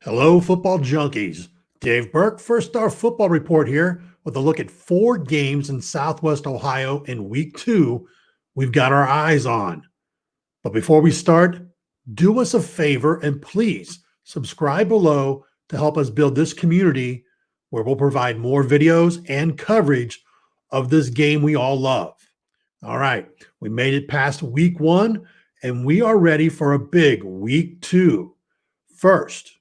Hello, football junkies. Dave Burke, First Star Football Report here with a look at 4 games in Southwest Ohio in week 2 we've got our eyes on. But before we start, do us a favor and please subscribe below to help us build this community where we'll provide more videos and coverage of this game we all love. All right, we made it past week 1 and we are ready for a big week 2. First,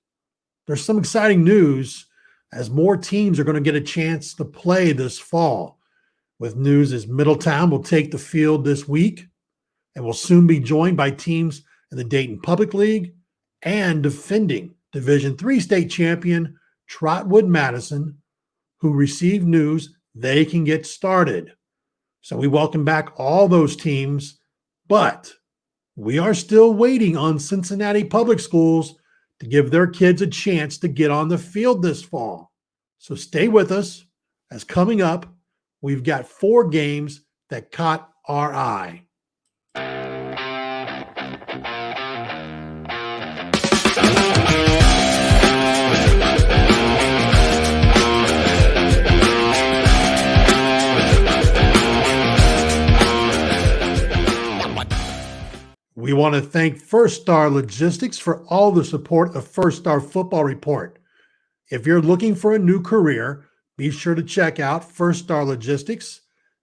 there's some exciting news as more teams are going to get a chance to play this fall. With news as Middletown will take the field this week and will soon be joined by teams in the Dayton Public League and defending Division III state champion Trotwood Madison, who received news they can get started. So we welcome back all those teams, but we are still waiting on Cincinnati Public Schools to give their kids a chance to get on the field this fall. So stay with us, as coming up, we've got 4 games that caught our eye. We want to thank First Star Logistics for all the support of First Star Football Report. If you're looking for a new career, be sure to check out First Star Logistics.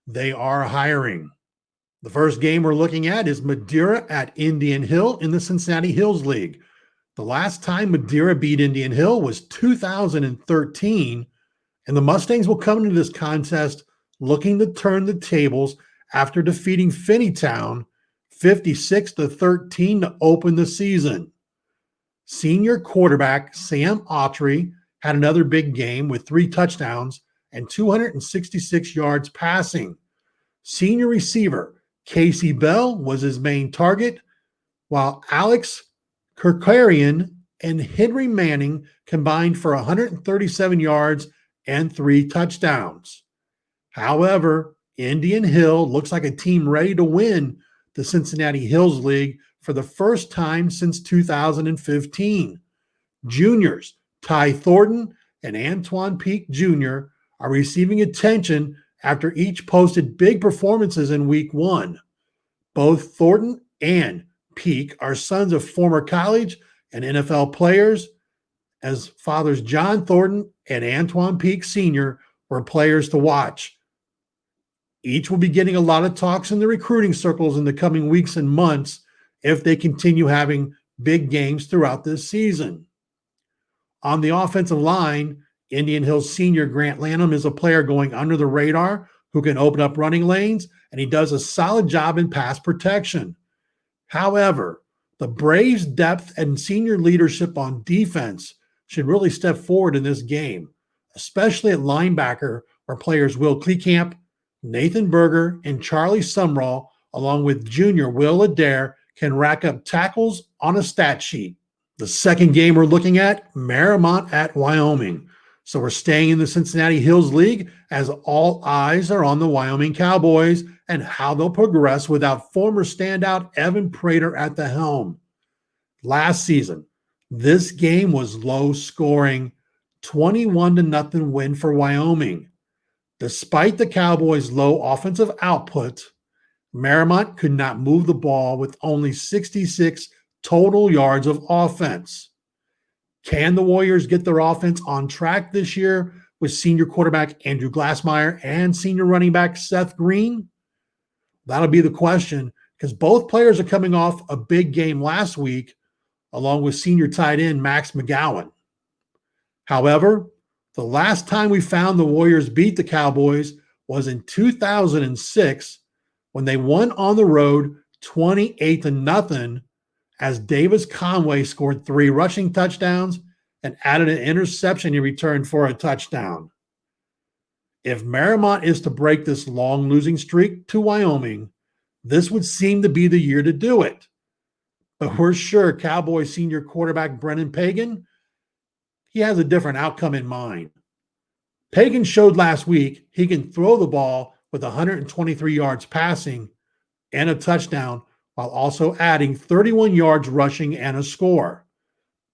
They are hiring. The first game we're looking at is MADEIRA at Indian Hill in the Cincinnati Hills League. The last time MADEIRA beat Indian Hill was 2013, and the Mustangs will come into this contest looking to turn the tables after defeating Finneytown 56-13 to open the season. Senior quarterback Sam Autry had another big game with 3 touchdowns and 266 yards passing. Senior receiver Casey Bell was his main target, while Alex Kirkarian and Henry Manning combined for 137 yards and 3 touchdowns. However, Indian Hill looks like a team ready to win the Cincinnati Hills League for the first time since 2015. Juniors Ty Thornton and Antoine Peak Jr. are receiving attention after each posted big performances in week 1. Both Thornton and Peak are sons of former college and NFL players, as fathers John Thornton and Antoine Peak Sr. were players to watch. Each will be getting a lot of talks in the recruiting circles in the coming weeks and months if they continue having big games throughout this season. On the offensive line, Indian Hills senior Grant Lanham is a player going under the radar who can open up running lanes, and he does a solid job in pass protection. However, the Braves' depth and senior leadership on defense should really step forward in this game, especially at linebacker, where players Will Kleekamp, Nathan Berger, and Charlie Sumrall, along with junior Will Adair, can rack up tackles on a stat sheet. The second game we're looking at, Mariemont at Wyoming. So we're staying in the Cincinnati Hills League as all eyes are on the Wyoming Cowboys and how they'll progress without former standout Evan Prater at the helm. Last season, this game was low scoring, 21-0 win for Wyoming. Despite the Cowboys' low offensive output, Mariemont could not move the ball with only 66 total yards of offense. Can the Warriors get their offense on track this year with senior quarterback Andrew Glassmeyer and senior running back Seth Green? That'll be the question, because both players are coming off a big game last week, along with senior tight end Max McGowan. However, the last time we found the Warriors beat the Cowboys was in 2006 when they won on the road 28-0 as Davis Conway scored 3 rushing touchdowns and added an interception in return for a touchdown. If Mariemont is to break this long losing streak to Wyoming, this would seem to be the year to do it. But we're sure Cowboys senior quarterback Brennan Pagan, he has a different outcome in mind. Pagan showed last week he can throw the ball with 123 yards passing and a touchdown while also adding 31 yards rushing and a score.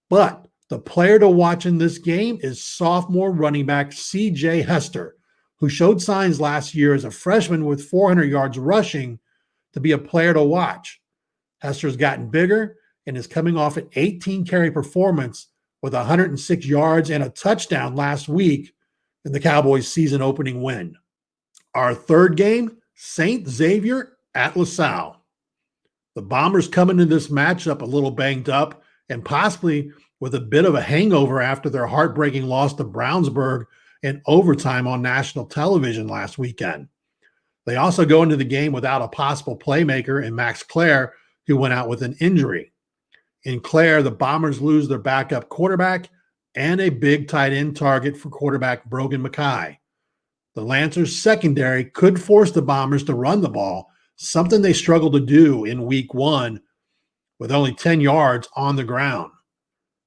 But The player to watch in this game is sophomore running back C.J. Hester, who showed signs last year as a freshman with 400 yards rushing to be a player to watch. Hester's gotten bigger and is coming off an 18-carry performance with 106 yards and a touchdown last week in the Cowboys' season-opening win. Our third game, St. Xavier at LaSalle. The Bombers come into this matchup a little banged up and possibly with a bit of a hangover after their heartbreaking loss to Brownsburg in overtime on national television last weekend. They also go into the game without a possible playmaker in Max Clare, who went out with an injury. In Clare, the Bombers lose their backup quarterback and a big tight end target for quarterback Brogan Mackay. The Lancers' secondary could force the Bombers to run the ball, something they struggled to do in week 1 with only 10 yards on the ground.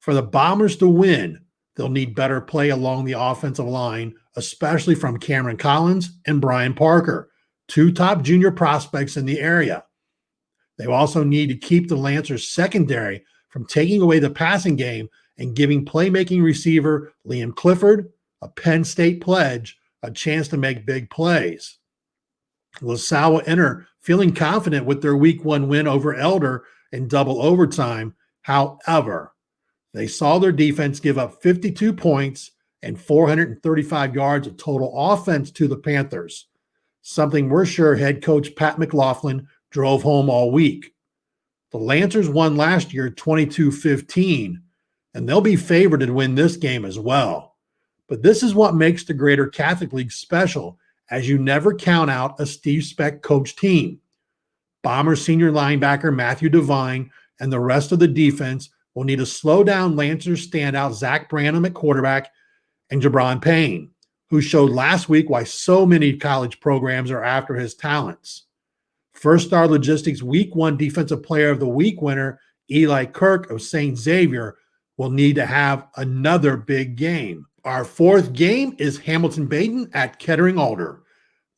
For the Bombers to win, they'll need better play along the offensive line, especially from Cameron Collins and Brian Parker, 2 top junior prospects in the area. They also need to keep the Lancers' secondary from taking away the passing game and giving playmaking receiver Liam Clifford, a Penn State pledge, a chance to make big plays. LaSalle will enter feeling confident with their week 1 win over Elder in double overtime. However, they saw their defense give up 52 points and 435 yards of total offense to the Panthers, something we're sure head coach Pat McLaughlin drove home all week. The Lancers won last year 22-15, and they'll be favored to win this game as well. But this is what makes the Greater Catholic League special, as you never count out a Steve Speck coach team. Bombers senior linebacker Matthew Devine and the rest of the defense will need to slow down Lancers standout Zach Branham at quarterback and Jabron Payne, who showed last week why so many college programs are after his talents. First Star Logistics Week 1 Defensive Player of the Week winner Eli Kirk of St. Xavier will need to have another big game. Our fourth game is Hamilton Badin at Kettering Alter.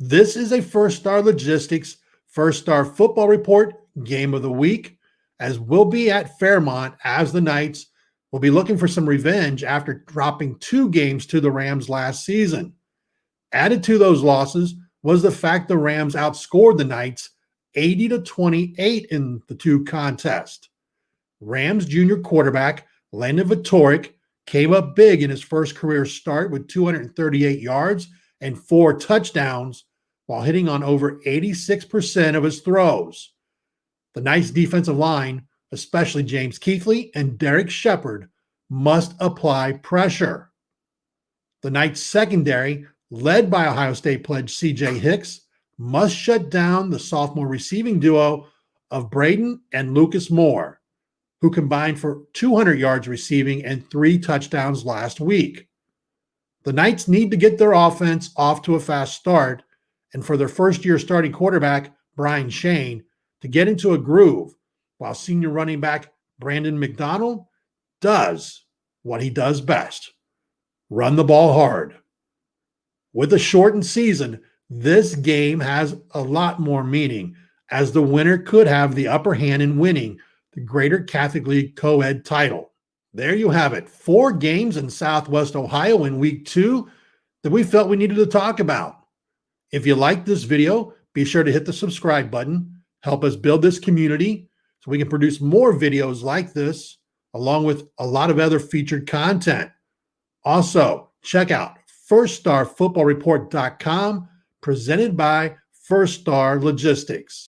This is a First Star Logistics First Star Football Report Game of the Week, as we'll be at Fairmont as the Knights will be looking for some revenge after dropping 2 games to the Rams last season. Added to those losses was the fact the Rams outscored the Knights 80-28 in the 2 contests. Rams junior quarterback Landon Vitoric came up big in his first career start with 238 yards and 4 touchdowns while hitting on over 86% of his throws. The Knights' defensive line, especially James Keithley and Derek Shepard, must apply pressure. The Knights' secondary, led by Ohio State pledge C.J. Hicks, must shut down the sophomore receiving duo of Braden and Lucas Moore, who combined for 200 yards receiving and 3 touchdowns last week. The Knights need to get their offense off to a fast start, and for their first-year starting quarterback, Brian Shane, to get into a groove, while senior running back Brandon McDonald does what he does best: run the ball hard. With a shortened season, this game has a lot more meaning, as the winner could have the upper hand in winning the Greater Catholic League co-ed title. There you have it, 4 games in Southwest Ohio in week 2 that we felt we needed to talk about. If you liked this video, be sure to hit the subscribe button. Help us build this community so we can produce more videos like this, along with a lot of other featured content. Also, check out firststarfootballreport.com, presented by First Star Logistics.